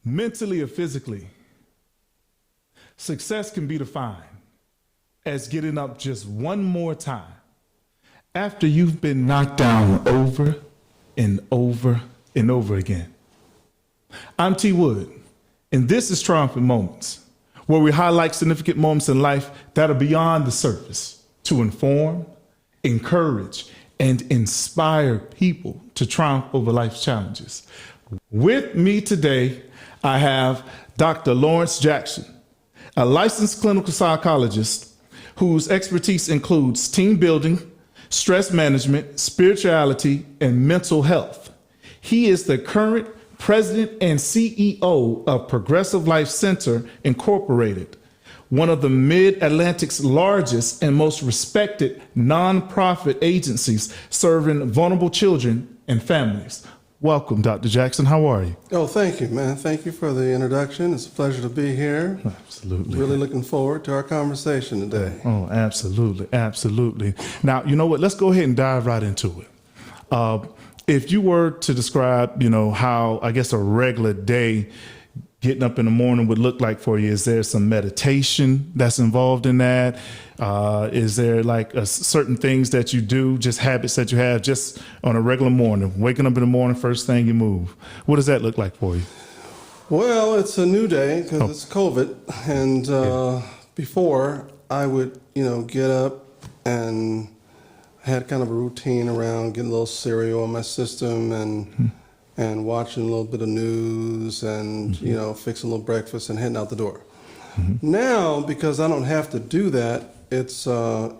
mentally or physically, success can be defined as getting up just one more time after you've been knocked down over and over and over again. I'm T. Wood, and this is Triumphant Moments, where we highlight significant moments in life that are beyond the surface to inform, encourage, and inspire people to triumph over life's challenges. With me today, I have Dr. Lawrence Jackson, a licensed clinical psychologist whose expertise includes team building, stress management, spirituality, and mental health. He is the current president and CEO of Progressive Life Center Incorporated, one of the Mid-Atlantic's largest and most respected nonprofit agencies serving vulnerable children and families. Welcome, Dr. Jackson. How are you? Oh, thank you, man. Thank you for the introduction. It's a pleasure to be here. Absolutely. Really looking forward to our conversation today. Oh, absolutely. Absolutely. Now, you know what? Let's go ahead and dive right into it. If you were to describe, how, I guess, a regular day getting up in the morning would look like for you, is there some meditation that's involved in that? Is there like certain things that you do, just habits that you have just on a regular morning, waking up in the morning, first thing you move? What does that look like for you? Well, it's a new day because it's COVID. And before I would, get up and had kind of a routine around getting a little cereal in my system and watching a little bit of news and, fixing a little breakfast and heading out the door. Now, because I don't have to do that, it's a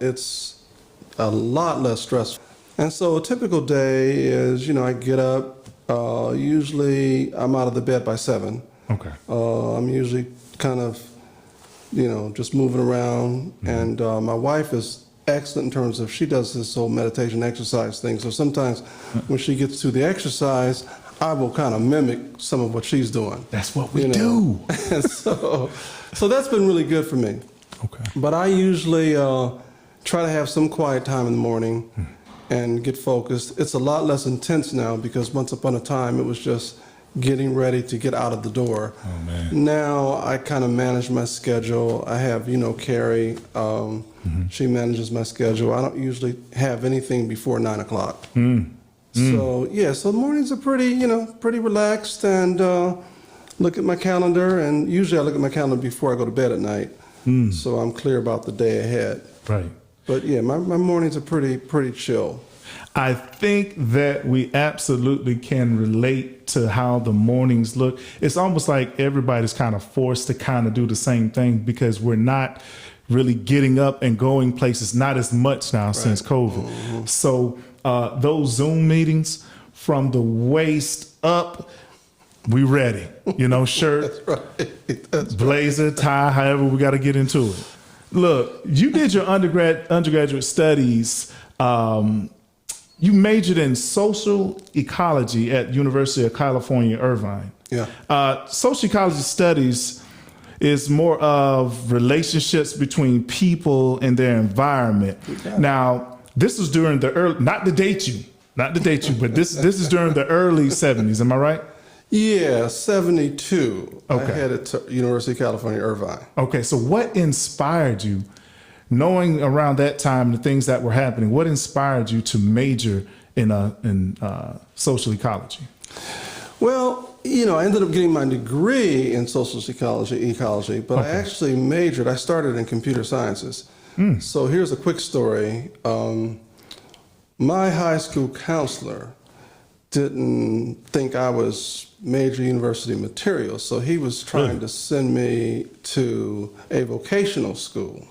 lot less stressful. And so a typical day is, I get up, usually I'm out of the bed by 7. Okay. I'm usually kind of, just moving around. And my wife is excellent in terms of she does this whole meditation exercise thing. So sometimes when she gets to the exercise, I will kind of mimic some of what she's doing. That's what we do. And so that's been really good for me. Okay. But I usually try to have some quiet time in the morning and get focused. It's a lot less intense now because once upon a time it was just getting ready to get out of the door. Oh, man. Now I kind of manage my schedule. I have, Carrie, she manages my schedule. I don't usually have anything before 9 o'clock. So mornings are pretty relaxed, and look at my calendar, and usually I look at my calendar before I go to bed at night. So I'm clear about the day ahead. Right. But yeah, my mornings are pretty chill. I think that we absolutely can relate to how the mornings look. It's almost like everybody's kind of forced to kind of do the same thing because we're not really getting up and going places, not as much now since COVID. So those Zoom meetings, from the waist up, we ready. Shirt, That's blazer, tie, however we got to get into it. Look, you did your undergraduate studies. You majored in social ecology at University of California, Irvine. Yeah. Social ecology studies is more of relationships between people and their environment. Now, this was during the early, not to date you, but this is during the early 70s. Am I right? Yeah, 72. Okay. I headed to University of California, Irvine. Okay, so what inspired you, knowing around that time the things that were happening, what inspired you to major in social ecology? Well, I ended up getting my degree in social ecology, but I actually majored. I started in computer sciences. So here's a quick story. My high school counselor didn't think I was major university material, so he was trying to send me to a vocational school.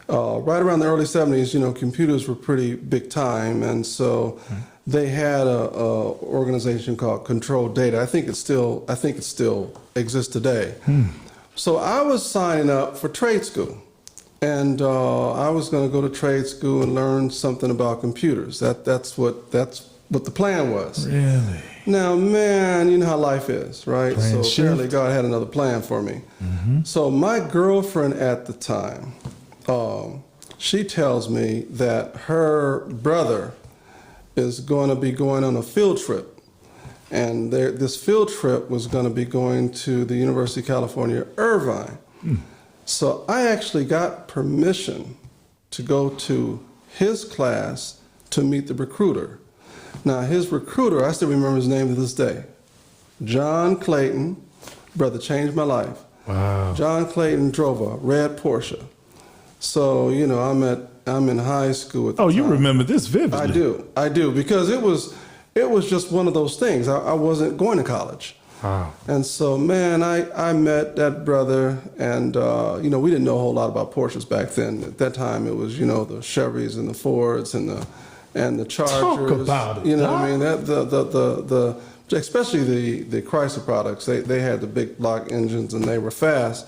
Right around the early 70s, computers were pretty big time, and so they had a organization called Control Data. I think it still exists today. So I was signing up for trade school, and I was going to go to trade school and learn something about computers. That's what the plan was. Really? Now, man, you know how life is, right? Plan so apparently God had another plan for me. So my girlfriend at the time, she tells me that her brother is going to be going on a field trip And this field trip was going to be going to the University of California, Irvine. So I actually got permission to go to his class to meet the recruiter. Now, his recruiter, I still remember his name to this day, John Clayton. Brother changed my life. Wow. John Clayton drove a red Porsche. So, you know, I'm in high school at the time. You remember this vividly. I do, because it was just one of those things. I wasn't going to college. Wow. And so, man, I met that brother, and, you know, we didn't know a whole lot about Porsches back then. At that time, it was, you know, the Chevys and the Fords and the Chargers. Talk about it. You know what I mean? Especially the Chrysler products, they had the big block engines and they were fast.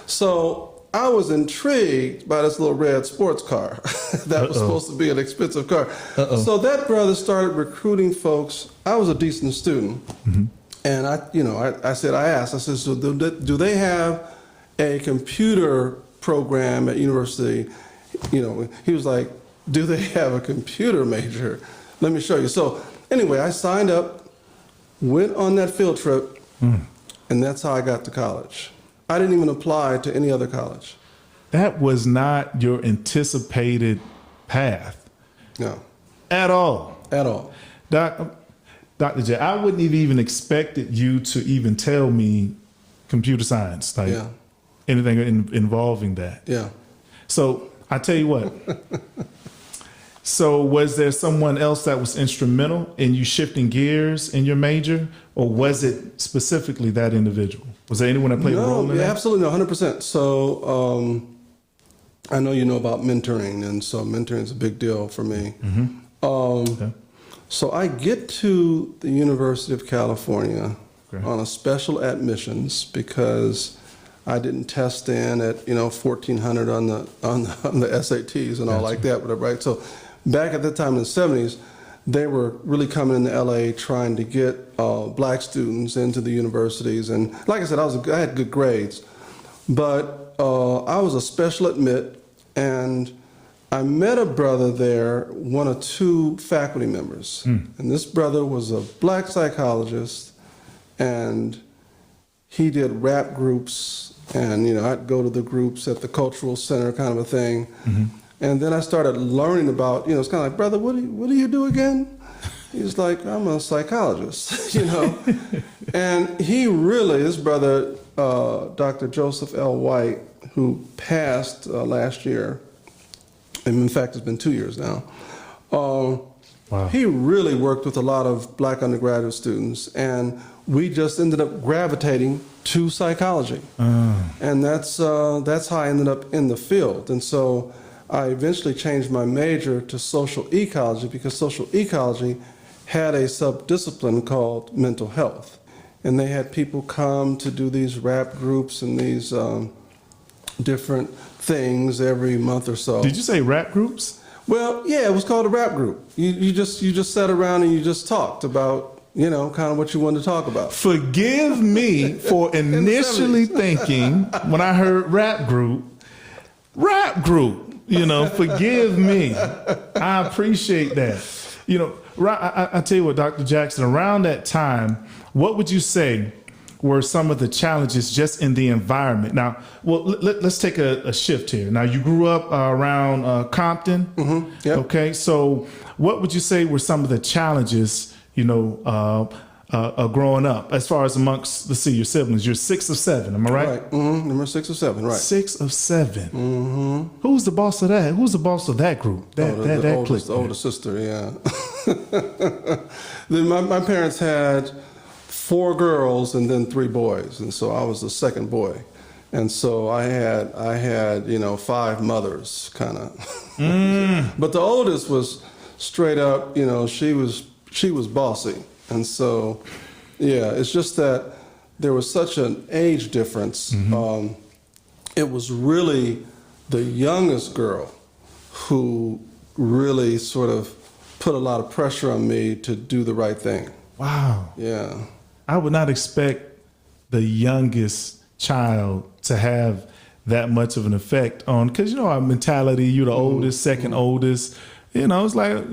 So I was intrigued by this little red sports car that was supposed to be an expensive car. So that brother started recruiting folks. I was a decent student. And I asked, so do they have a computer program at university? You know, he was like, do they have a computer major? Let me show you. So anyway, I signed up, went on that field trip, and that's how I got to college. I didn't even apply to any other college. That was not your anticipated path. No. At all. At all. Dr. J, I wouldn't have even expected you to even tell me computer science, like anything involving that. Yeah. So I tell you what. So was there someone else that was instrumental in you shifting gears in your major, or was it specifically that individual? Was there anyone that played a role in that? Absolutely, 100%. So I know you know about mentoring, and so mentoring is a big deal for me. So I get to the University of California on a special admissions because I didn't test in at 1400 on the SATs and all like that, whatever, right? So back at that time in the 70s, they were really coming into LA trying to get black students into the universities, and like I said, I had good grades, but I was a special admit, and I met a brother there, one of two faculty members, and this brother was a black psychologist, and he did rap groups, and I'd go to the groups at the cultural center, kind of a thing. And then I started learning about, it's kind of like, brother, what do you do again? He's like, I'm a psychologist, And he really, this brother, Dr. Joseph L. White, who passed last year, and in fact, it's been 2 years now. Wow. He really worked with a lot of black undergraduate students, and we just ended up gravitating to psychology. And that's how I ended up in the field. And so I eventually changed my major to social ecology because social ecology had a subdiscipline called mental health. And they had people come to do these rap groups and these different things every month or so. Did you say rap groups? Well, yeah, it was called a rap group. You just sat around and you just talked about, kind of what you wanted to talk about. Forgive me for initially thinking when I heard rap group, forgive me. I appreciate that. I tell you what, Dr. Jackson, around that time, what would you say were some of the challenges just in the environment? Now, well, let's take a shift here. Now, you grew up around Compton. Yep. Okay. So what would you say were some of the challenges, growing up as far as amongst, your siblings? You're 6 of 7. Am I right? Right. Number 6 or 7. Right. 6 of 7. Who's the boss of that? Who's the boss of that group? The older sister. Yeah. My parents had 4 girls and then 3 boys, and so I was the second boy, and so I had 5 mothers, kind of. But the oldest was straight up, she was bossy, and so it's just that there was such an age difference. It was really the youngest girl who really sort of put a lot of pressure on me to do the right thing. Wow. Yeah. I would not expect the youngest child to have that much of an effect on, because our mentality, you're the oldest, second oldest, it's like,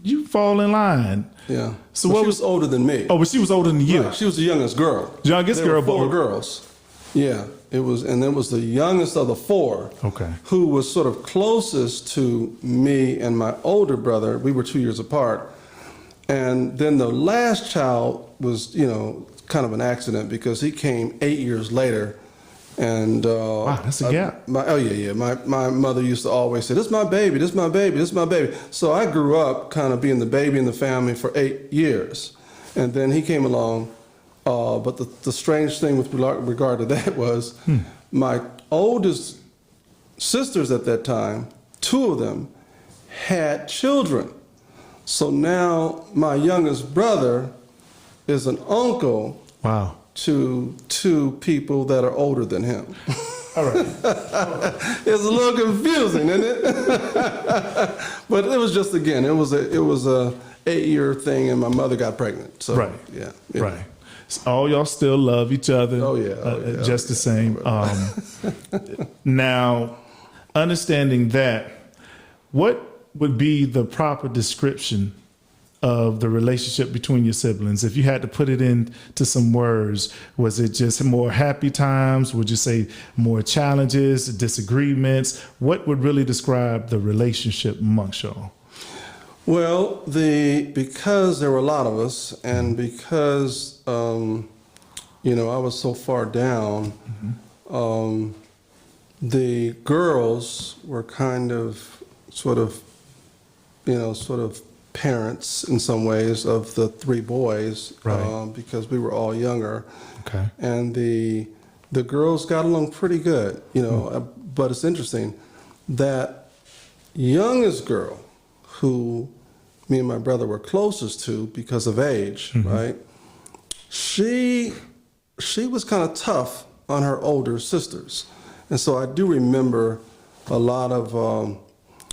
you fall in line. Yeah. So Well, what she was older than me. Oh, but she was older than you. Right, she was the youngest girl. Youngest There girl, were four but girls. Yeah, it was the youngest of the four. Okay. Who was sort of closest to me and my older brother. We were 2 years apart. And then the last child was, kind of an accident because he came 8 years later. And wow, that's a gap. My mother used to always say, "This is my baby, this is my baby, this is my baby." So I grew up kind of being the baby in the family for 8 years, and then he came along. But the strange thing with regard to that was my oldest sisters at that time, two of them had children. So now my youngest brother is an uncle. Wow. To two people that are older than him. All right. It's a little confusing, isn't it? But it was just, again, it was a 8-year thing, and my mother got pregnant. So right. Yeah. Right. So all y'all still love each other. Oh yeah. Just the same. Now, understanding that, what would be the proper description of the relationship between your siblings? If you had to put it into some words, was it just more happy times? Would you say more challenges, disagreements? What would really describe the relationship amongst y'all? Well, because there were a lot of us, and because I was so far down, the girls were kind of sort of parents in some ways of the three boys, right. Because we were all younger. Okay. And the girls got along pretty good, but it's interesting that youngest girl who me and my brother were closest to because of age, right? She was kind of tough on her older sisters. And so I do remember a lot of,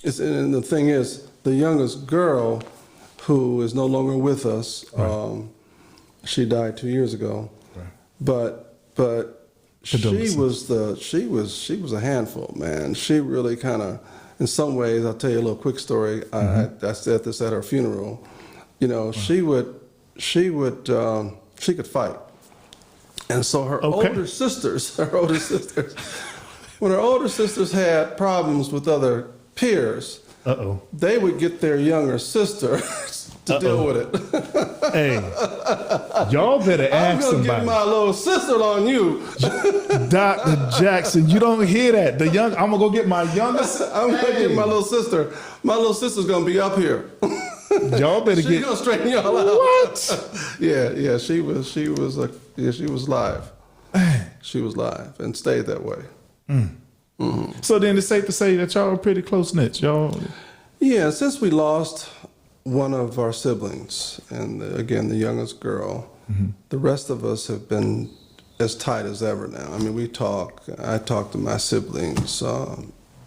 and the thing is, the youngest girl, who is no longer with us, right. She died 2 years ago. Right. But she was a handful, man. She really kind of, in some ways, I'll tell you a little quick story. I said this at her funeral. She could fight, and so her older sisters, when her older sisters had problems with other peers. They would get their younger sister to deal with it. Hey, y'all better ask somebody. I'm gonna get my little sister on you, Dr. Jackson. You don't hear that? I'm gonna go get my youngest. I'm gonna get my little sister. My little sister's gonna be up here. Y'all better She's gonna straighten y'all out. What? Yeah. She was live. She was live and stayed that way. So then it's safe to say that y'all are pretty close-knit, y'all. Yeah, since we lost one of our siblings, and again, the youngest girl, the rest of us have been as tight as ever now. I mean, I talk to my siblings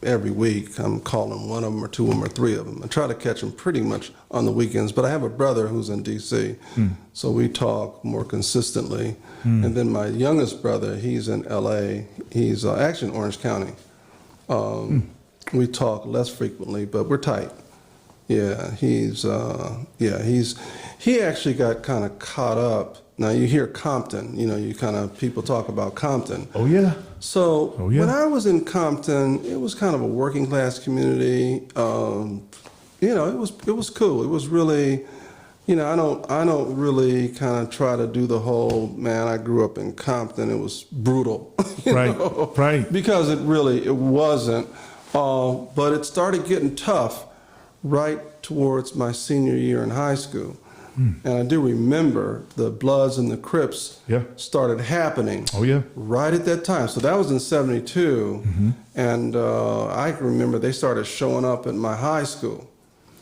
every week. I'm calling one of them or two of them or three of them. I try to catch them pretty much on the weekends, but I have a brother who's in D.C., so we talk more consistently. And then my youngest brother, he's in L.A. He's actually in Orange County. We talk less frequently, but we're tight. Yeah, he actually got kind of caught up. Now you hear Compton, people talk about Compton. Oh yeah. So when I was in Compton, it was kind of a working class community. It was cool. It was really, I don't really kind of try to do the whole, man, I grew up in Compton, it was brutal. Right. Because it wasn't. But it started getting tough right towards my senior year in high school. And I do remember the Bloods and the Crips started happening right at that time. So that was in 72. And I can remember they started showing up at my high school.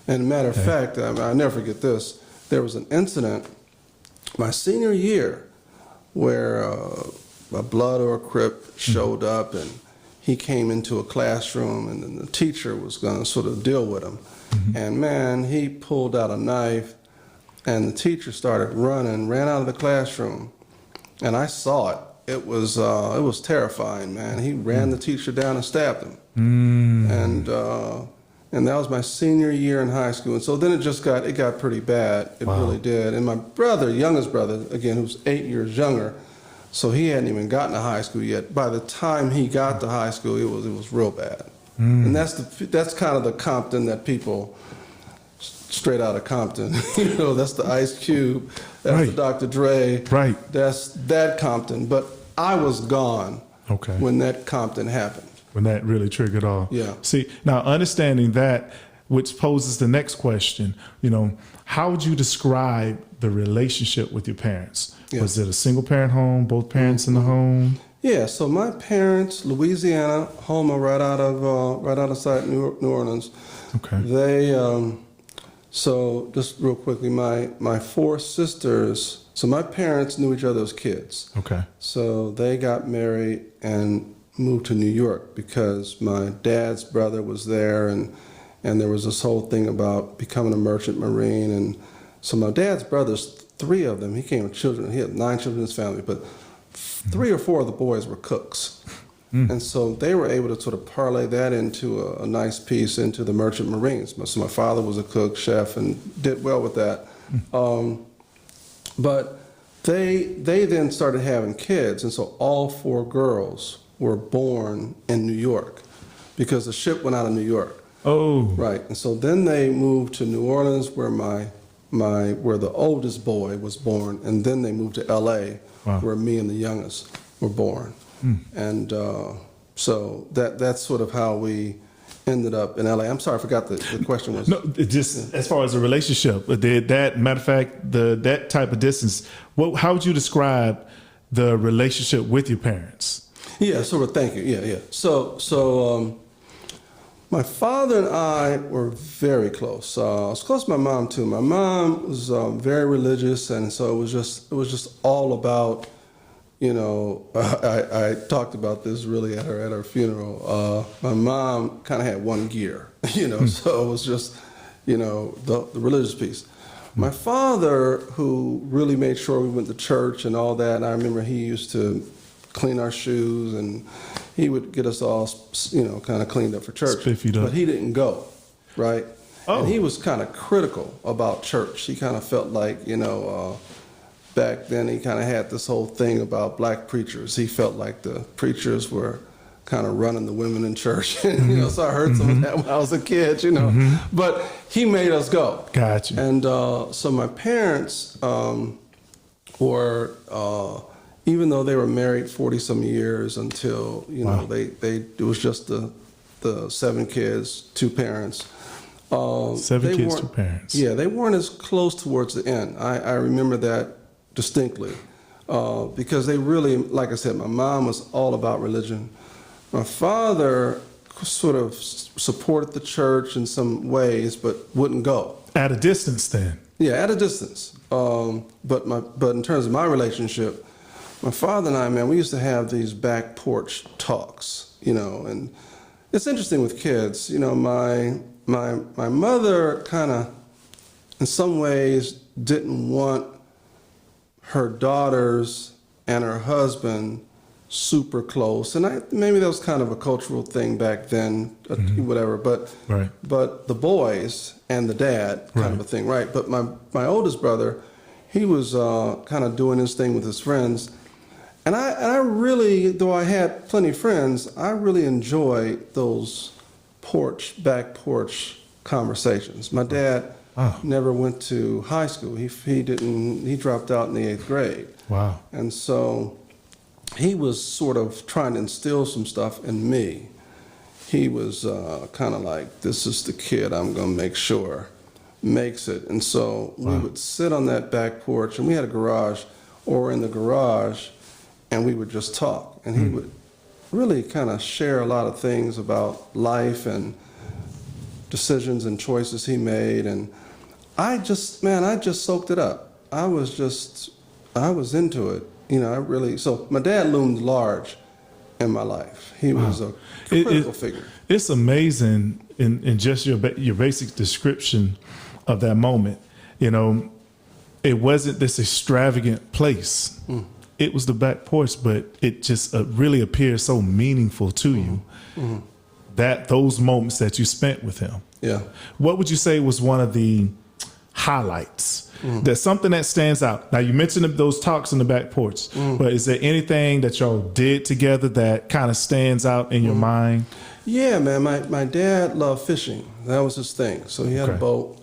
And matter of fact, I'll never forget this. There was an incident my senior year where a Blood or a Crip showed up, and he came into a classroom, and then the teacher was going to sort of deal with him. And man, he pulled out a knife, and the teacher started ran out of the classroom. And I saw it. It was terrifying, man. He ran the teacher down and stabbed him. And And that was my senior year in high school. And so then it got pretty bad. It really did. And my brother, youngest brother, again, who's 8 years younger, so he hadn't even gotten to high school yet. By the time he got to high school, it was real bad. And that's kind of the Compton that people straight out of Compton. That's the Ice Cube, that's the Dr. Dre, that's that Compton. But I was gone when that Compton happened. When that really triggered off. Yeah. See, now understanding that, which poses the next question, how would you describe the relationship with your parents? Yeah. Was it a single parent home, both parents in the home? Yeah, so my parents, Louisiana, home right outside New Orleans. Okay. They, so just real quickly, my four sisters, so my parents knew each other as kids. Okay. So they got married and moved to New York because my dad's brother was there, and there was this whole thing about becoming a merchant marine. And so my dad's brothers, 3 of them, he came with children. He had 9 children in his family, but 3 or 4 of the boys were cooks. And so they were able to sort of parlay that into a nice piece into the merchant marines. So my father was a cook, chef, and did well with that. But they then started having kids, and so all 4 girls were born in New York because the ship went out of New York. Oh. Right. And so then they moved to New Orleans where where the oldest boy was born, and then they moved to LA where me and the youngest were born. And so that's sort of how we ended up in LA. I'm sorry, I forgot the question was. No, it just as far as a relationship, matter of fact, that type of distance, how would you describe the relationship with your parents? Yeah, thank you. Yeah. So my father and I were very close. I was close to my mom too. My mom was very religious, and so it was just all about, I talked about this really at her funeral. My mom kind of had one gear, so it was just, the religious piece. My father, who really made sure we went to church and all that, and I remember he used to clean our shoes, and he would get us all, kind of cleaned up for church. But he didn't go, right? Oh. And he was kind of critical about church. He kind of felt like, back then he kind of had this whole thing about black preachers. He felt like the preachers were kind of running the women in church. So I heard some of that when I was a kid, But he made us go. Gotcha. And so my parents were... even though they were married 40-some years until, it was just the 7 kids, 2 parents. 7 kids, 2 parents. Yeah, they weren't as close towards the end. I remember that distinctly because they really, like I said, my mom was all about religion. My father sort of supported the church in some ways, but wouldn't go. At a distance then? Yeah, at a distance. But in terms of my relationship, my father and I, man, we used to have these back porch talks, and it's interesting with kids. My mother kind of, in some ways, didn't want her daughters and her husband super close, and maybe that was kind of a cultural thing back then, whatever. But the boys and the dad, kind of a thing, right? But my oldest brother, he was kind of doing his thing with his friends. And I really, though I had plenty of friends, I really enjoyed those back porch conversations. My dad never went to high school. He dropped out in the 8th grade. Wow. And so he was sort of trying to instill some stuff in me. He was kind of like, this is the kid I'm going to make sure makes it. And so we would sit on that back porch, and we had a garage, or in the garage, and we would just talk. And he would really kind of share a lot of things about life and decisions and choices he made. And I just soaked it up. I was into it. So my dad loomed large in my life. He was a critical figure. It's amazing in just your basic description of that moment. It wasn't this extravagant place. It was the back porch, but it just really appeared so meaningful to you. those moments that you spent with him. Yeah. What would you say was one of the highlights? There's something that stands out. Now, you mentioned those talks on the back porch, but is there anything that y'all did together that kind of stands out in your mind? Yeah, man. My dad loved fishing. That was his thing. So he had a boat,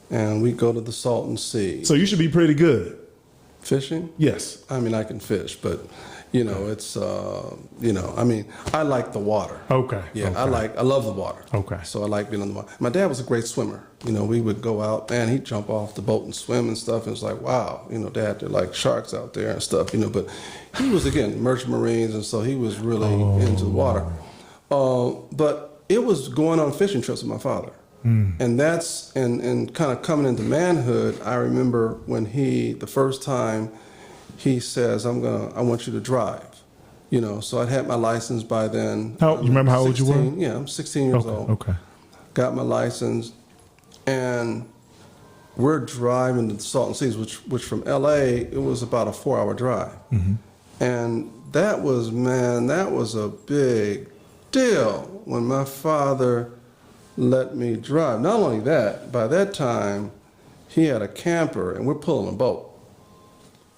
and we'd go to the Salton Sea. So you should be pretty good. Fishing? Yes. I mean, I can fish, but, it's, I mean, I like the water. Okay. Yeah, okay. I love the water. Okay. So I like being on the water. My dad was a great swimmer. We would go out, man, he'd jump off the boat and swim and stuff. And it's like, wow, Dad, they're like sharks out there and stuff, but he was, again, merchant marines. And so he was really into the water. But it was going on fishing trips with my father. And that's, and kind of coming into manhood, I remember when the first time he says, I want you to drive. So I'd had my license by then. You remember how old you were? Yeah, I'm 16 years old. Okay. Got my license, and we're driving to the Salton Seas, which from LA, it was about a 4-hour drive. And that was a big deal when my father let me drive. Not only that, by that time, he had a camper, and we're pulling a boat.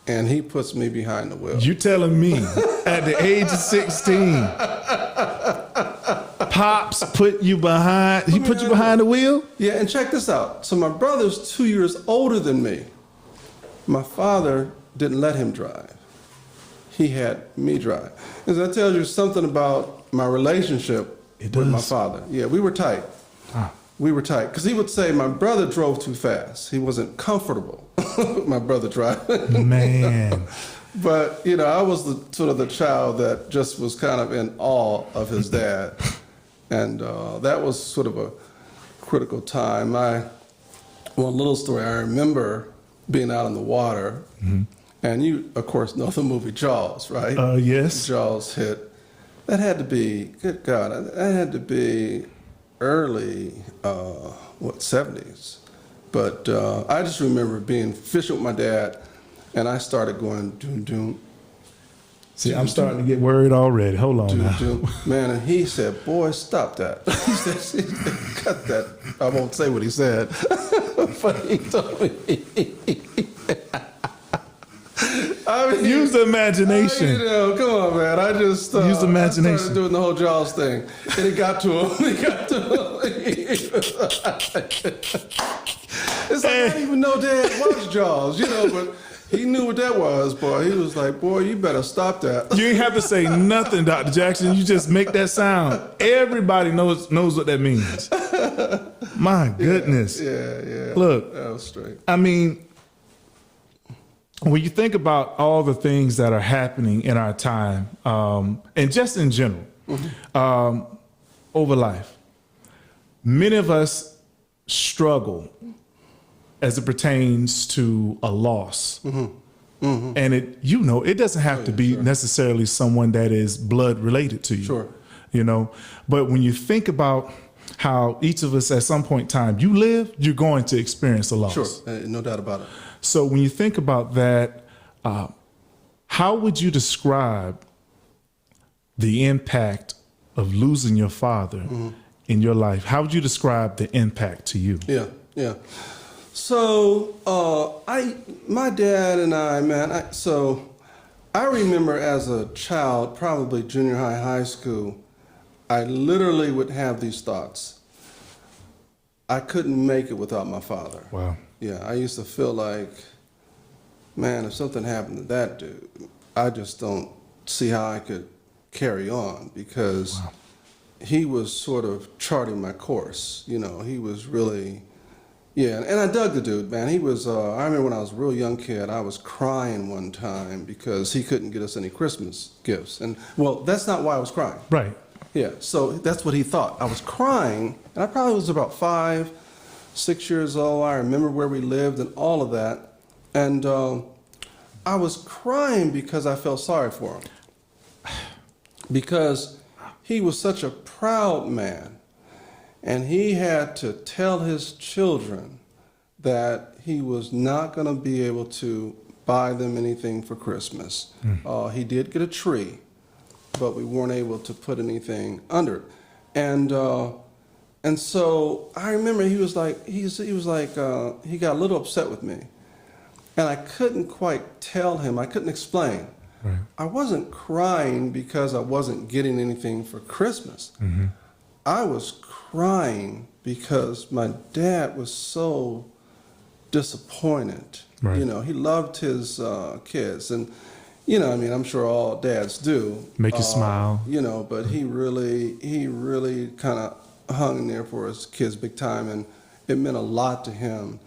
And he puts me behind the wheel. You telling me at the age of 16, Pops put you behind the wheel? Yeah, and check this out. So my brother's 2 years older than me. My father didn't let him drive. He had me drive. And that tells you something about my relationship with my father. Yeah, we were tight. We were tight. Because he would say my brother drove too fast. He wasn't comfortable with my brother driving. Man. But, I was sort of the child that just was kind of in awe of his dad. And that was sort of a critical time. One little story, I remember being out in the water. And you, of course, know the movie Jaws, right? Yes. Jaws hit. That had to be, good God, that had to be early, 70s. But I just remember being fishing with my dad, and I started going doom doom. See, I'm starting to get worried already. Hold on now. Doom. Man, and he said, "Boy, stop that." He said, "Cut that." I won't say what he said, but he told me. Use the imagination. Come on, man. I just use the imagination. I started doing the whole Jaws thing, and it got to him. It's like I didn't even know Dad watched Jaws, but he knew what that was, boy. He was like, "Boy, you better stop that." You ain't have to say nothing, Dr. Jackson. You just make that sound. Everybody knows what that means. My goodness. Yeah. Look, that was straight. I mean, when you think about all the things that are happening in our time, and just in general, over life, many of us struggle as it pertains to a loss. And it doesn't have to be necessarily someone that is blood related to you. Sure. But when you think about how each of us at some point in time, you live, you're going to experience a loss. Sure, no doubt about it. So when you think about that, how would you describe the impact of losing your father in your life? How would you describe the impact to you? Yeah. So my dad and I, man, I remember as a child, probably junior high school, I literally would have these thoughts. I couldn't make it without my father. Wow. Yeah, I used to feel like, man, if something happened to that dude, I just don't see how I could carry on because he was sort of charting my course. He was really, and I dug the dude, man. He was, I remember when I was a real young kid, I was crying one time because he couldn't get us any Christmas gifts. And, well, that's not why I was crying. Right. Yeah, so that's what he thought. I was crying, and I probably was about 5, 6 years old. I remember where we lived and all of that. And I was crying because I felt sorry for him. Because he was such a proud man. And he had to tell his children that he was not going to be able to buy them anything for Christmas. He did get a tree, but we weren't able to put anything under it. And so I remember he got a little upset with me, and I couldn't quite tell him. I couldn't explain. Right. I wasn't crying because I wasn't getting anything for Christmas. Mm-hmm. I was crying because my dad was so disappointed. Right. You know, he loved his kids, and you know, I mean, I'm sure all dads do. Make you smile. You know, but he really kind of hung in there for his kids big time, and it meant a lot to him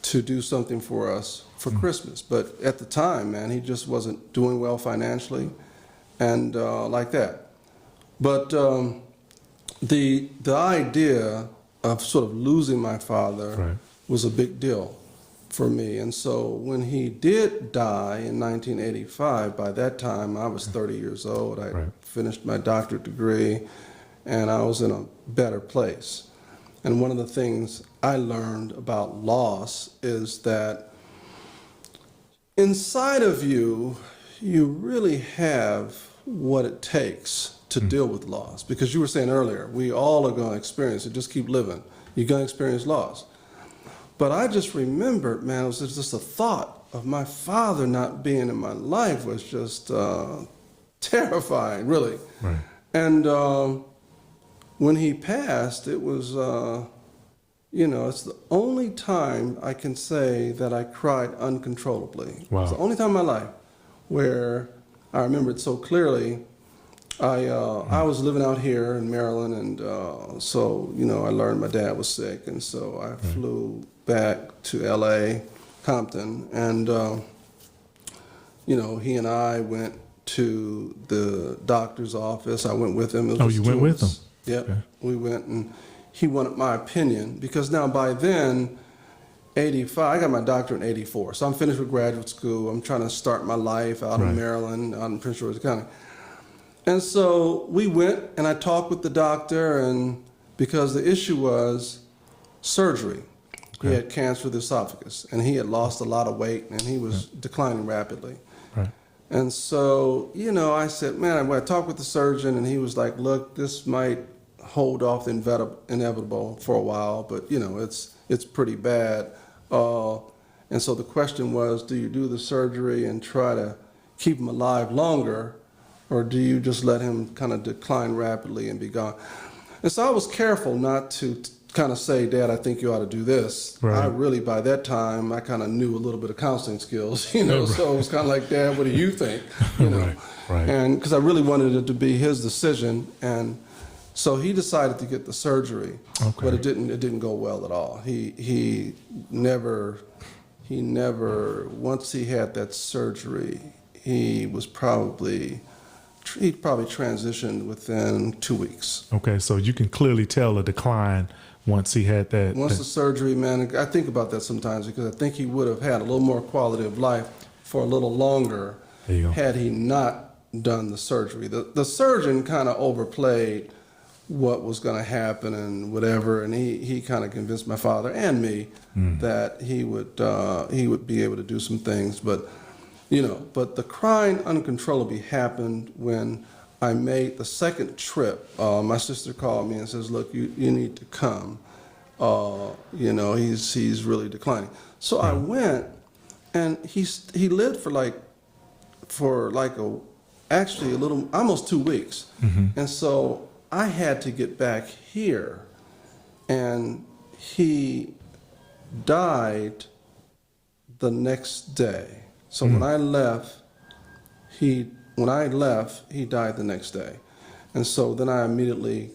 to do something for us for Christmas. But at the time, man, he just wasn't doing well financially, and like that. But the idea of sort of losing my father Right. was a big deal for me. And so when he did die in 1985, by that time I was 30 years old. I Right. finished my doctorate degree, and I was in a better place. And one of the things I learned about loss is that inside of you, you really have what it takes to deal with loss. Because you were saying earlier, we all are going to experience it. Just keep living. You're going to experience loss. But I just remembered, man, it was just a thought of my father not being in my life was just terrifying, really. Right. And when he passed, it was, you know, it's the only time I can say that I cried uncontrollably. Wow. It's the only time in my life where I remember it so clearly. I was living out here in Maryland, and so, you know, I learned my dad was sick, and so I flew back to L.A., Compton, and, you know, he and I went to the doctor's office. I went with him. Oh, you went with him? Yep. Okay. We went, and he wanted my opinion, because now by then, 85, I got my doctorate in 84, so I'm finished with graduate school. I'm trying to start my life out in Maryland, out in Prince George's County. And so we went, and I talked with the doctor, and because the issue was surgery. He had cancer of the esophagus, and he had lost a lot of weight, and he was declining rapidly. Right. And so, you know, I said, man, I talked with the surgeon, and he was like, look, this might hold off the inevitable for a while, but, you know, it's pretty bad. And so the question was, do you do the surgery and try to keep him alive longer, or do you just let him kind of decline rapidly and be gone? And so I was careful not to kind of say, Dad, I think you ought to do this. Right. I really, by that time, I kind of knew a little bit of counseling skills, you know, so it was kind of like, Dad, what do you think? You know, Right. And because I really wanted it to be his decision. And so he decided to get the surgery, but it didn't go well at all. He never, once he had that surgery, he probably transitioned within 2 weeks. Okay, so you can clearly tell a decline once he had that. Once the surgery, man, I think about that sometimes, because I think he would have had a little more quality of life for a little longer There you go. had he not done the surgery. The surgeon kind of overplayed what was going to happen and whatever, and he kind of convinced my father and me that he would be able to do some things, but the crying uncontrollably happened when I made the second trip. My sister called me and says, look, you need to come. He's really declining. So I went, and he lived for almost 2 weeks. Mm-hmm. And so I had to get back here, and he died the next day. So when I left, he died the next day. And so then I immediately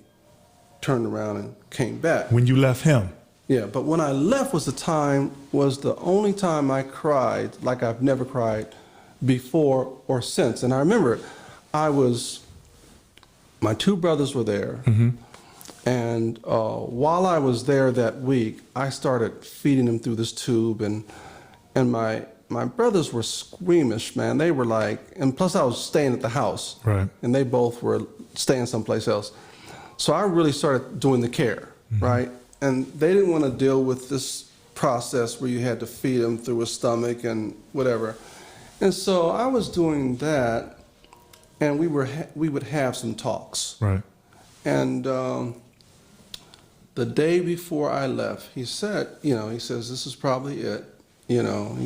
turned around and came back. When you left him? Yeah, but when I left was the only time I cried like I've never cried before or since. And I remember my two brothers were there. Mm-hmm. And while I was there that week, I started feeding them through this tube, and my brothers were squeamish, man. They were like, and plus I was staying at the house. Right. And they both were staying someplace else. So I really started doing the care, right? And they didn't want to deal with this process where you had to feed them through a stomach and whatever. And so I was doing that, and we would have some talks. Right. And the day before I left, he said, he says, this is probably it. He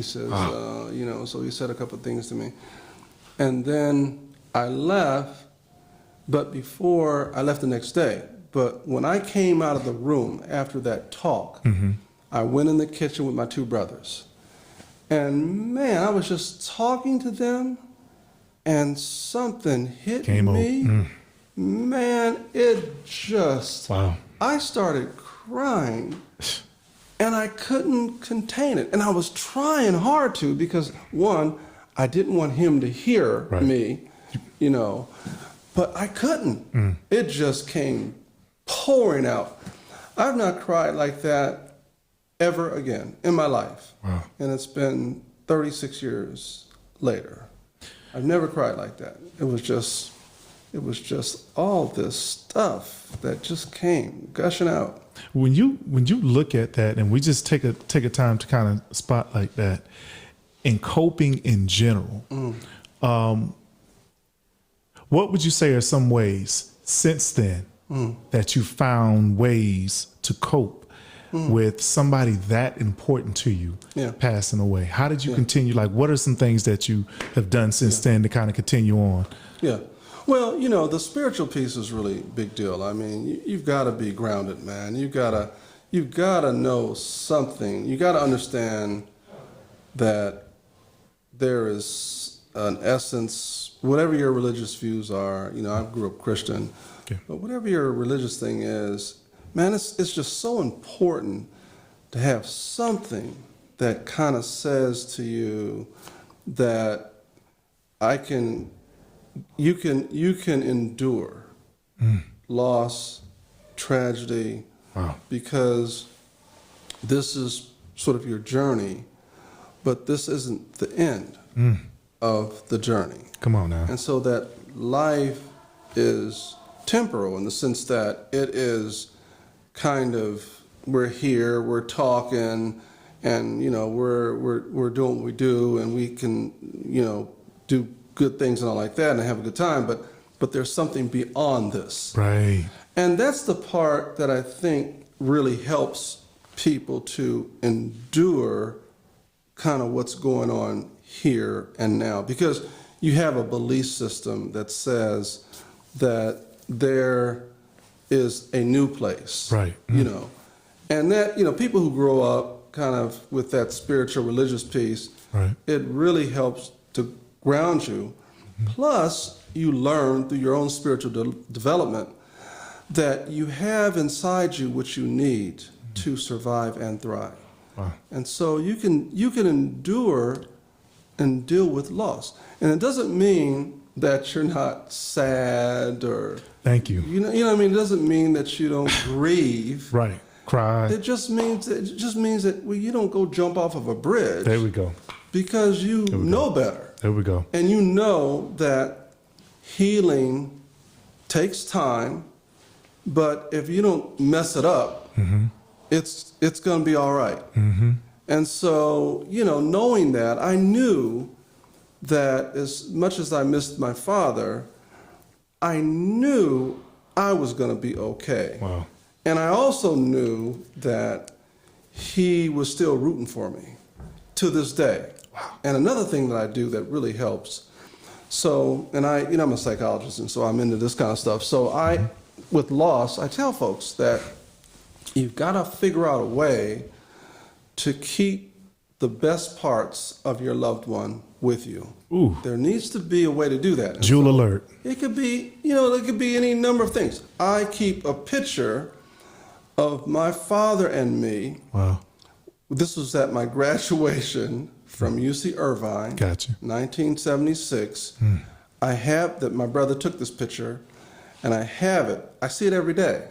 says, so he said a couple of things to me. And then I left, but before I left the next day. But when I came out of the room after that talk, I went in the kitchen with my two brothers. And man, I was just talking to them, and something hit me. Man, it just, I started crying, and I couldn't contain it. And I was trying hard to, because one, I didn't want him to hear me, but I couldn't. It just came pouring out. I've not cried like that ever again in my life. Wow. And it's been 36 years later. I've never cried like that. It was just all this stuff that just came gushing out. When you look at that, and we just take a time to kind of spotlight that, in coping in general, what would you say are some ways since then that you found ways to cope with somebody that important to you passing away? How did you continue? Like, what are some things that you have done since then to kind of continue on? Yeah. Well, the spiritual piece is really a big deal. I mean, you've got to be grounded, man. You've got to know something. You got to understand that there is an essence, whatever your religious views are. I grew up Christian, but whatever your religious thing is, man, it's just so important to have something that kind of says to you that you can endure loss, tragedy, because this is sort of your journey, but this isn't the end of the journey. Come on now. And so that life is temporal in the sense that it is kind of, we're here, we're talking, and we're doing what we do, and we can do good things and all like that and have a good time, but there's something beyond this. Right. And that's the part that I think really helps people to endure kind of what's going on here and now, because you have a belief system that says that there is a new place. Right. And that, people who grow up kind of with that spiritual religious piece, it really helps to ground you. Plus, you learn through your own spiritual development that you have inside you what you need to survive and thrive. And so you can endure and deal with loss. And it doesn't mean that you're not sad or thank you. You know what I mean? It doesn't mean that you don't grieve. Right. Cry. It just means that you don't go jump off of a bridge. There we go. Because you know better. There we go. And you know that healing takes time, but if you don't mess it up, it's going to be all right. And so, knowing that, I knew that as much as I missed my father, I knew I was going to be okay. Wow. And I also knew that he was still rooting for me to this day. Wow. And another thing that I do that really helps, I'm a psychologist, and so I'm into this kind of stuff. So with loss, I tell folks that you've got to figure out a way to keep the best parts of your loved one with you. Ooh. There needs to be a way to do that. Jewel alert. It could be, it could be any number of things. I keep a picture of my father and me. Wow. This was at my graduation from UC Irvine. Gotcha. 1976. I have that. My brother took this picture, and I have it. I see it every day,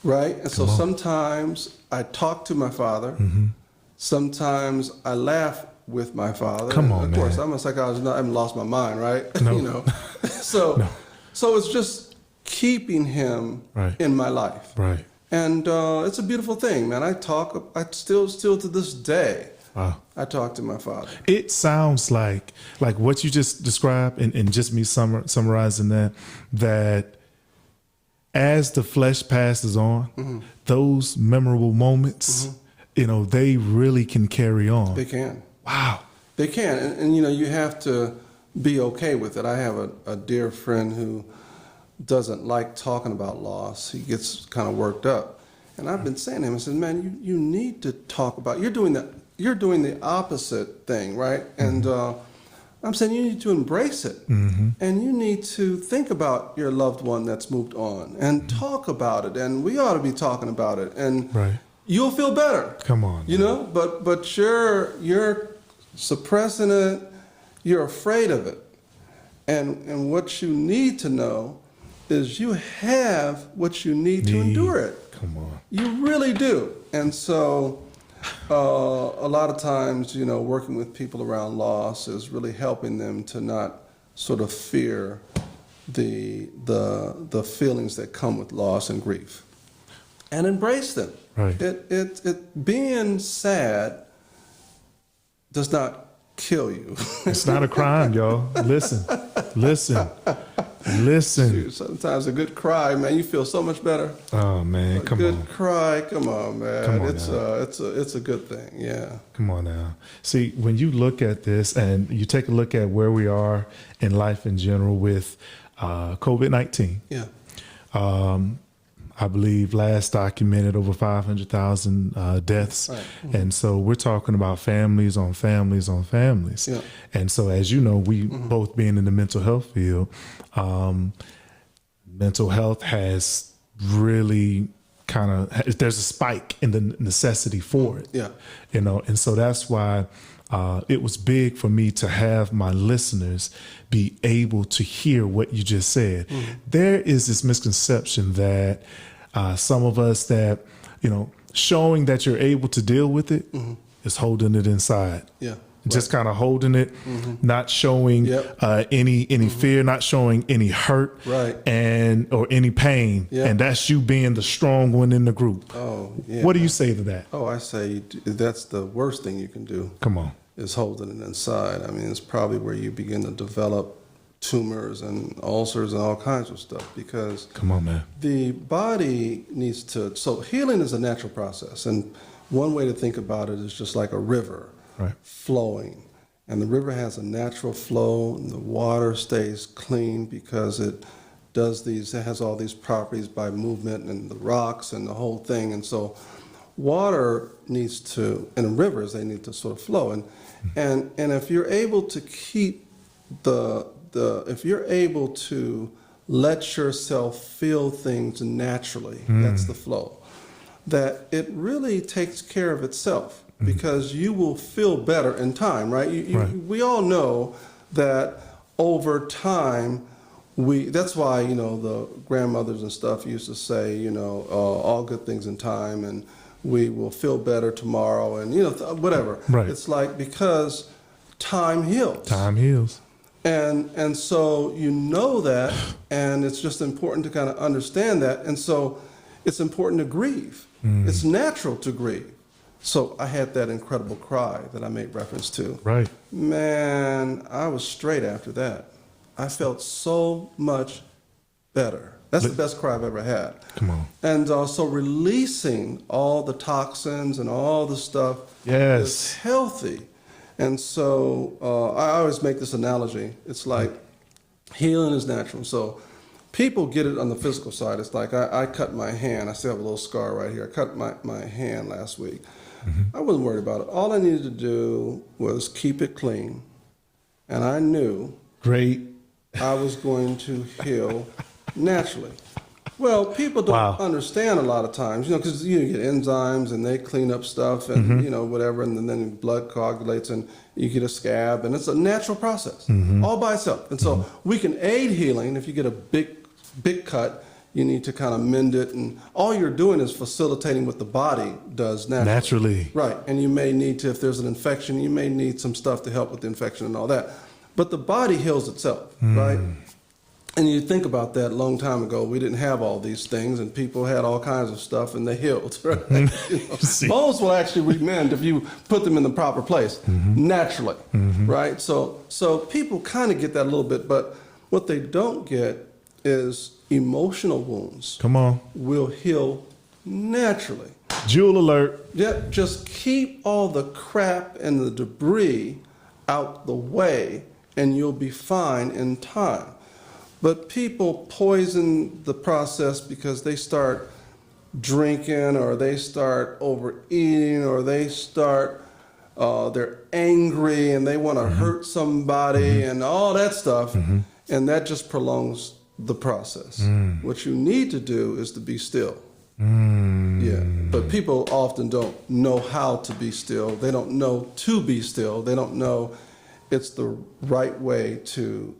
right? And so sometimes I talk to my father. Sometimes I laugh with my father. Come on, of course, man. I'm a psychologist. I haven't lost my mind, right? No. So it's just keeping him in my life. Right. And it's a beautiful thing, man. I still to this day, wow. I talk to my father. It sounds like what you just described, and just me summarizing that as the flesh passes on, those memorable moments, they really can carry on. They can. Wow. They can. And you have to be okay with it. I have a dear friend who doesn't like talking about loss. He gets kind of worked up. And I've been saying to him, I said, man, you need to talk about, you're doing the opposite thing, right? And I'm saying you need to embrace it. And you need to think about your loved one that's moved on and talk about it. And we ought to be talking about it. And you'll feel better. Come on. But you're suppressing it. You're afraid of it. And what you need to know is you have what you need to endure it. Come on. You really do. And so a lot of times, working with people around loss is really helping them to not sort of fear the feelings that come with loss and grief, and embrace them. Right. It being sad does not kill you. It's not a crime, y'all. Listen. Sometimes a good cry, man, you feel so much better. Oh man, come on. A good cry, come on, man. Come on it's a good thing, yeah. Come on now. See, when you look at this and you take a look at where we are in life in general with COVID-19. Yeah. I believe last documented over 500,000 deaths. Right. And so we're talking about families on families on families. Yeah. And so, as you know, we both being in the mental health field, mental health has really there's a spike in the necessity for it. Yeah. And so that's why it was big for me to have my listeners be able to hear what you just said. There is this misconception that some of us that, showing that you're able to deal with it is holding it inside. Yeah. Just kind of holding it, not showing any fear, not showing any hurt, or any pain, and that's you being the strong one in the group. Oh, yeah. What do you say to that? Oh, I say that's the worst thing you can do. Come on, is holding it inside. I mean, it's probably where you begin to develop tumors and ulcers and all kinds of stuff because come on, man. The body needs to. So healing is a natural process, and one way to think about it is just like a river. Flowing, and the river has a natural flow, and the water stays clean because it has all these properties by movement and the rocks and the whole thing. And so water needs to, and rivers, they need to sort of flow. And if you're able to keep if you're able to let yourself feel things naturally, that's the flow, that it really takes care of itself. Because you will feel better in time, right? We all know that over time, that's why, the grandmothers and stuff used to say, all good things in time, and we will feel better tomorrow, and, whatever. Right. It's like, because time heals. Time heals. And so that, and it's just important to kind of understand that. And so it's important to grieve. It's natural to grieve. So I had that incredible cry that I made reference to. Right. Man, I was straight after that. I felt so much better. That's the best cry I've ever had. Come on. And so releasing all the toxins and all the stuff is healthy. And so I always make this analogy. It's like healing is natural. So people get it on the physical side. It's like I cut my hand. I still have a little scar right here. I cut my hand last week. I wasn't worried about it. All I needed to do was keep it clean. And I knew I was going to heal naturally. Well, people don't understand a lot of times, because you get enzymes and they clean up stuff and, whatever, and then blood coagulates and you get a scab. And it's a natural process all by itself. And so we can aid healing. If you get a big cut, you need to kind of mend it, and all you're doing is facilitating what the body does naturally. Right, and you may need to, if there's an infection, you may need some stuff to help with the infection and all that. But the body heals itself, right? And you think about that a long time ago, we didn't have all these things, and people had all kinds of stuff, and they healed, right? Bones will actually remend if you put them in the proper place, naturally, right? So people kind of get that a little bit, but what they don't get is emotional wounds Come on. will heal naturally. Jewel alert. Yeah, just keep all the crap and the debris out the way, and you'll be fine in time. But people poison the process because they start drinking, or they start overeating, or they start, they're angry and they want to hurt somebody and all that stuff. And that just prolongs the process. What you need to do is to be still. Yeah, but people often don't know how to be still. They don't know to be still. They don't know it's the right way to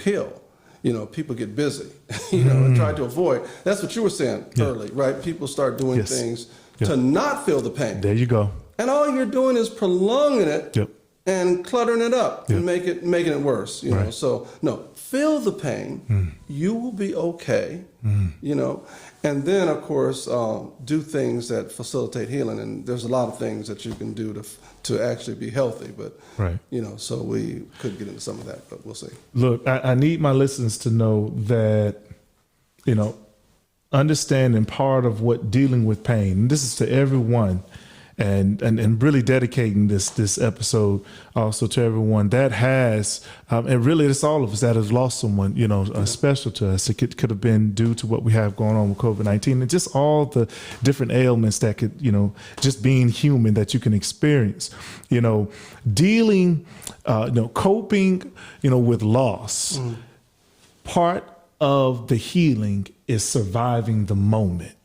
heal. You know, people get busy, and try to avoid. That's what you were saying early, right? People start doing things to not feel the pain. There you go. And all you're doing is prolonging it and cluttering it up and making it worse. You know, so no, feel the pain. You will be okay. And then of course do things that facilitate healing. And there's a lot of things that you can do to actually be healthy. But so we could get into some of that, but we'll see. Look, I need my listeners to know that understanding part of what dealing with pain. And this is to everyone. And really dedicating this episode also to everyone that has, and really it's all of us that have lost someone, special to us. It could have been due to what we have going on with COVID-19 and just all the different ailments that could, just being human that you can experience, dealing, coping, with loss. Part of the healing is surviving the moment.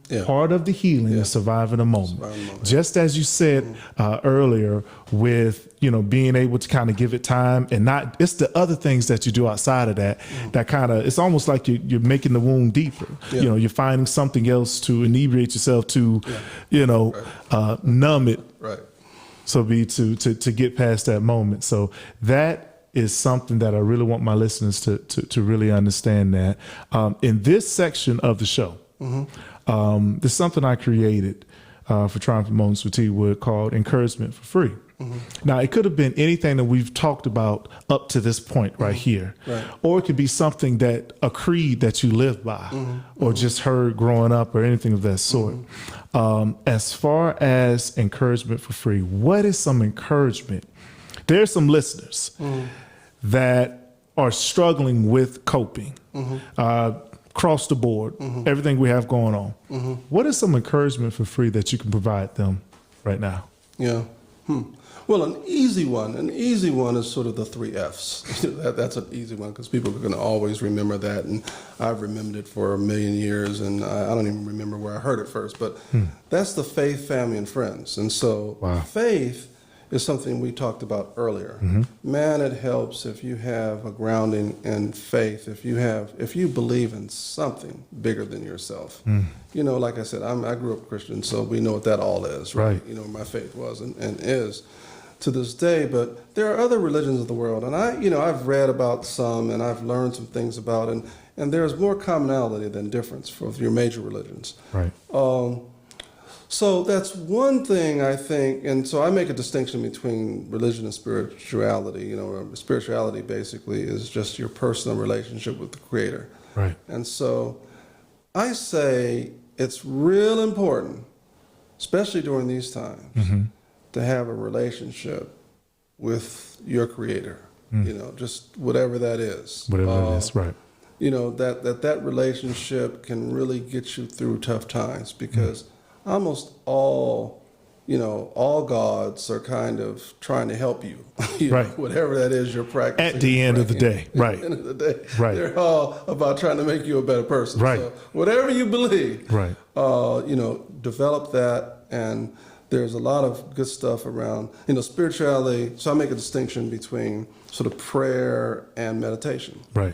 Yeah. Part of the healing is surviving a moment. Just as you said earlier with, being able to kind of give it time and not, it's the other things that you do outside of that, that kind of, it's almost like you're making the wound deeper. You're finding something else to inebriate yourself to, numb it. Right. So to get past that moment. So that is something that I really want my listeners to really understand that. In this section of the show, there's something I created for Triumphant Moments with T. Wood called Encouragement for Free. Now, it could have been anything that we've talked about up to this point right here. Right. Or it could be something that a creed that you live by or just heard growing up or anything of that sort. As far as encouragement for free, what is some encouragement? There's some listeners that are struggling with coping. Across the board, everything we have going on. What is some encouragement for free that you can provide them right now? Yeah. Well, an easy one is sort of the 3 F's. That's an easy one because people are going to always remember that. And I've remembered it for a million years, and I don't even remember where I heard it first. But that's the faith, family, and friends. And so faith is something we talked about earlier. Man, it helps if you have a grounding in faith, if you believe in something bigger than yourself. Like I said, I grew up Christian, so we know what that all is, right? My faith was and is to this day. But there are other religions of the world, and I've read about some, and I've learned some things about, and there's more commonality than difference for your major religions. Right. So that's one thing I think, and so I make a distinction between religion and spirituality. Spirituality basically is just your personal relationship with the Creator. Right. And so I say it's real important, especially during these times, to have a relationship with your Creator. Just whatever that is. Whatever it is, right. That relationship can really get you through tough times because almost all gods are kind of trying to help you, right. Whatever that is you're practicing. At the end of the day, right. At the end of the day, right. They're all about trying to make you a better person. Right. So whatever you believe, right. Develop that, and there's a lot of good stuff around, spirituality. So I make a distinction between sort of prayer and meditation. Right.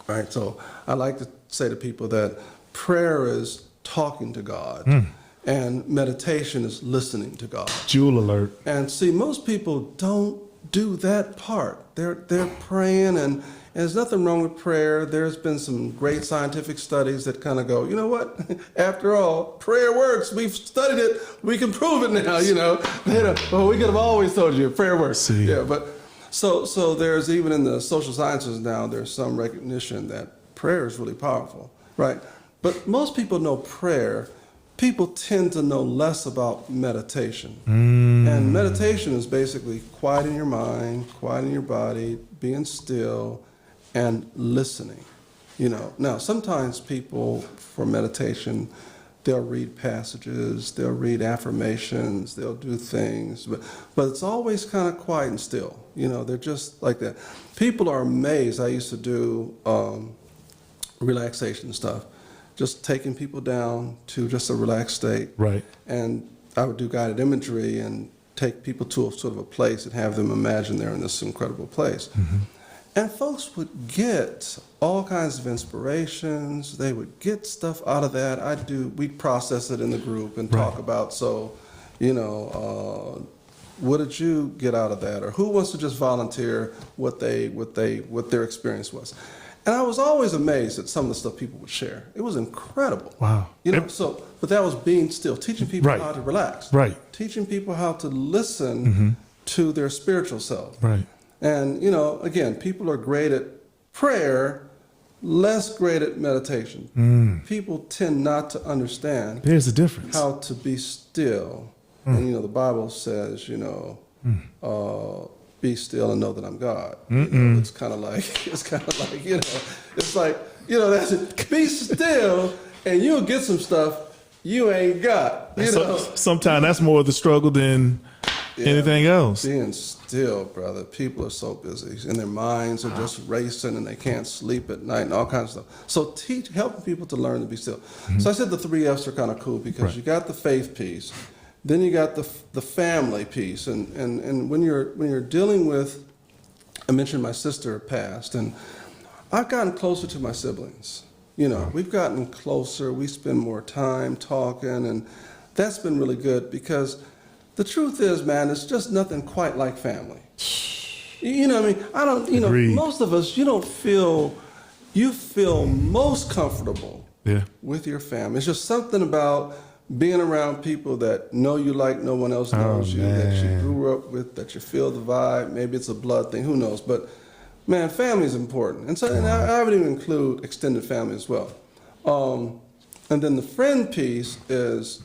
Right. So I like to say to people that prayer is talking to God. And meditation is listening to God. Jewel alert. And see, most people don't do that part. They're praying, and there's nothing wrong with prayer. There's been some great scientific studies that kind of go, you know what? After all, prayer works. We've studied it. We can prove it now. Well, we could have always told you prayer works. Yeah, but so there's even in the social sciences now, there's some recognition that Prayer is really powerful, right? But most people know prayer. People tend to know less about meditation. And meditation is basically quieting your mind, quieting your body, being still, and listening. Now sometimes people for meditation, they'll read passages, they'll read affirmations, they'll do things, but it's always kind of quiet and still. They're just like that. People are amazed. I used to do relaxation stuff, just taking people down to just a relaxed state. Right. And I would do guided imagery and take people to a sort of a place and have them imagine they're in this incredible place. And folks would get all kinds of inspirations. They would get stuff out of that. We'd process it in the group and talk about, what did you get out of that? Or who wants to just volunteer what their experience was? And I was always amazed at some of the stuff people would share. It was incredible. Wow. But that was being still, teaching people how to relax. Right. Teaching people how to listen to their spiritual self. Right. And, again, people are great at prayer, less great at meditation. People tend not to understand. There's a difference. How to be still. And, the Bible says, be still and know that I'm God. It's kind of like, it's like, that's it. Be still and you'll get some stuff you ain't got. Sometimes that's more of the struggle than anything else. Being still, brother. People are so busy and their minds are just racing and they can't sleep at night and all kinds of stuff. So helping people to learn to be still. So I said the 3 F's are kind of cool because you got the faith piece, then you got the family piece, and when you're dealing with, I mentioned my sister passed, and I've gotten closer to my siblings. We've gotten closer. We spend more time talking, and that's been really good because the truth is, man, it's just nothing quite like family. You know what I mean? I don't, Agreed. Most of us, you feel most comfortable with your family. It's just something about being around people that know you like no one else knows you, that you grew up with, that you feel the vibe. Maybe it's a blood thing, who knows? But man, family is important. And I would even include extended family as well. And then the friend piece is,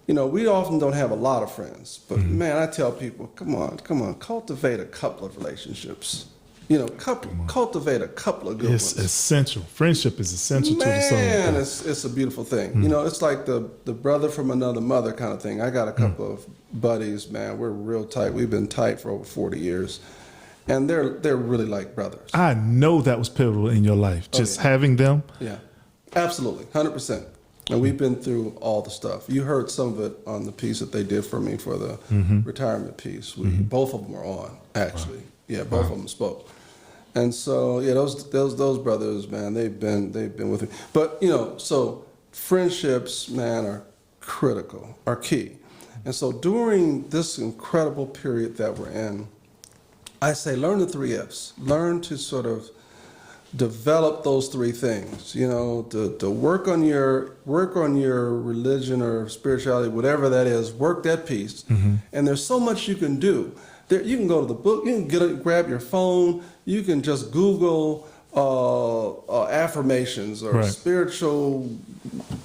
we often don't have a lot of friends, but man, I tell people, come on, cultivate a couple of relationships. Cultivate a couple of good ones. It's essential. Friendship is essential to the soul. Man, it's a beautiful thing. It's like the brother from another mother kind of thing. I got a couple of buddies, man. We're real tight. We've been tight for over 40 years. And they're really like brothers. I know that was pivotal in your life, just having them. Yeah, absolutely, 100%. And we've been through all the stuff. You heard some of it on the piece that they did for me for the retirement piece. Both of them were on, actually. Wow. Yeah, both of them spoke. And so, those brothers, man, they've been with me. But, so friendships, man, are critical, are key. And so during this incredible period that we're in, I say learn the 3 F's. Learn to sort of develop those 3 things, to work on your religion or spirituality, whatever that is, work that piece. And there's so much you can do. You can go to the book, you can grab your phone, you can just Google affirmations or spiritual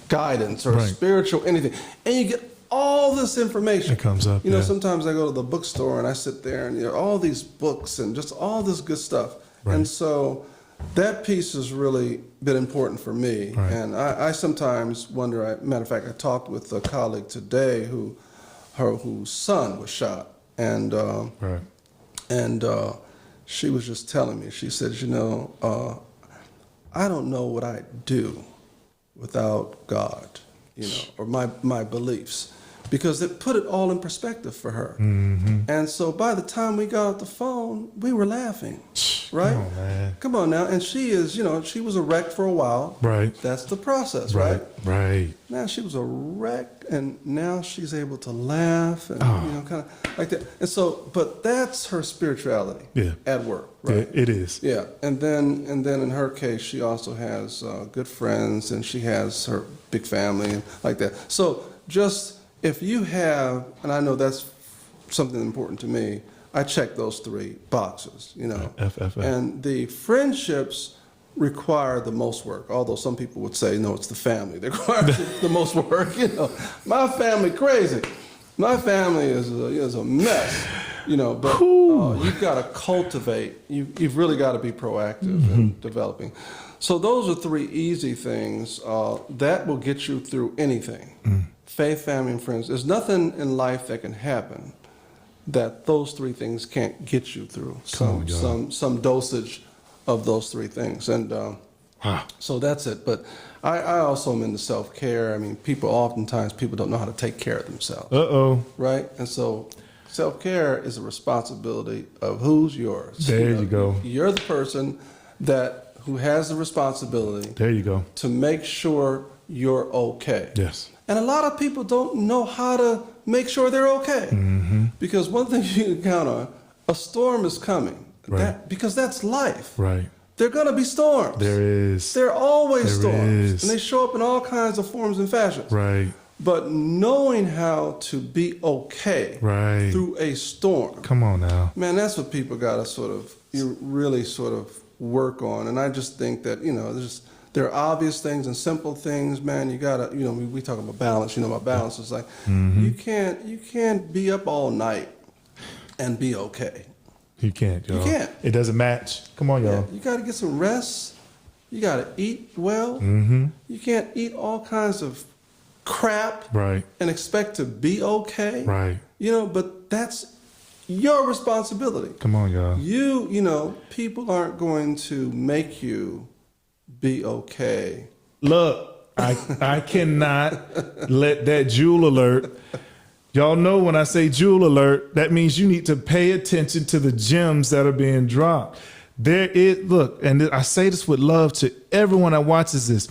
guidance or spiritual anything, and you get all this information. It comes up. Sometimes I go to the bookstore and I sit there and all these books and just all this good stuff. And so that piece has really been important for me. And I sometimes wonder, matter of fact, I talked with a colleague today whose son was shot. And she was just telling me, she said, I don't know what I'd do without God, or my beliefs, because it put it all in perspective for her. And so by the time we got off the phone, we were laughing, right? Oh, man. Come on now. And she is, she was a wreck for a while. Right. That's the process, right? Right. Now she was a wreck, and now she's able to laugh and, kind of like that. And so, but that's her spirituality at work, right? Yeah, it is. Yeah. And then in her case, she also has good friends, and she has her big family and like that. So just, if you have, and I know that's something important to me, I check those 3 boxes, FFF. And the friendships require the most work. Although some people would say, no, it's the family that requires the most work. You know, my family crazy. My family is a mess. You know, but you've got to cultivate. You've really got to be proactive in developing. So those are three easy things that will get you through anything. Faith, family, and friends. There's nothing in life that can happen that those three things can't get you through. Some dosage of those three things. And so that's it. But I also am into self-care. I mean, oftentimes people don't know how to take care of themselves. Right? And so self-care is a responsibility of who's yours. There you go. You're the person who has the responsibility. There you go. To make sure you're okay. Yes. And a lot of people don't know how to make sure they're okay. Because one thing you can count on, a storm is coming. Right. Because that's life. Right. There are going to be storms. There is. There are always There storms. is. And they show up in all kinds of forms and fashions. Right. But knowing how to be okay through a storm. Come on now. Man, that's what people got to really work on. And I just think that, there are obvious things and simple things, man. You got to, we talk about balance. My balance is like, you can't be up all night and be okay. You can't, y'all. You can't. It doesn't match. Come on, y'all. Yeah, you got to get some rest. You got to eat well. You can't eat all kinds of crap and expect to be okay. Right. But that's your responsibility. Come on, y'all. People aren't going to make you be okay. Look, I cannot let that jewel alert. Y'all know when I say jewel alert, that means you need to pay attention to the gems that are being dropped. Look, and I say this with love to everyone that watches this.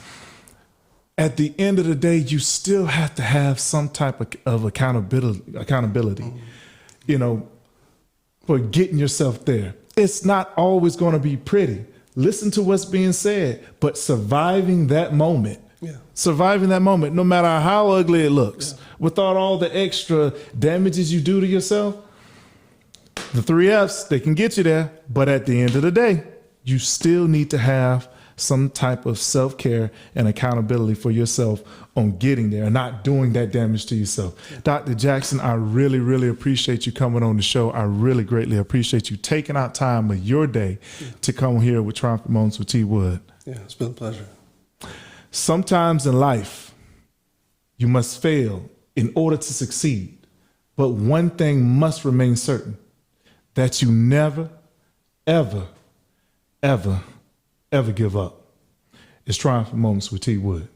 At the end of the day, you still have to have some type of accountability, for getting yourself there. It's not always going to be pretty. Listen to what's being said, but surviving that moment. Surviving that moment, no matter how ugly it looks, without all the extra damages you do to yourself. The 3 F's, they can get you there, but at the end of the day, you still need to have some type of self-care and accountability for yourself on getting there and not doing that damage to yourself. Dr. Jackson, I really, really appreciate you coming on the show. I really greatly appreciate you taking out time of your day to come here with Triumphant Moments with T. Wood. Yeah, it's been a pleasure. Sometimes in life, you must fail in order to succeed. But one thing must remain certain, that you never, ever, ever, ever give up. It's Triumphant Moments with T. Wood.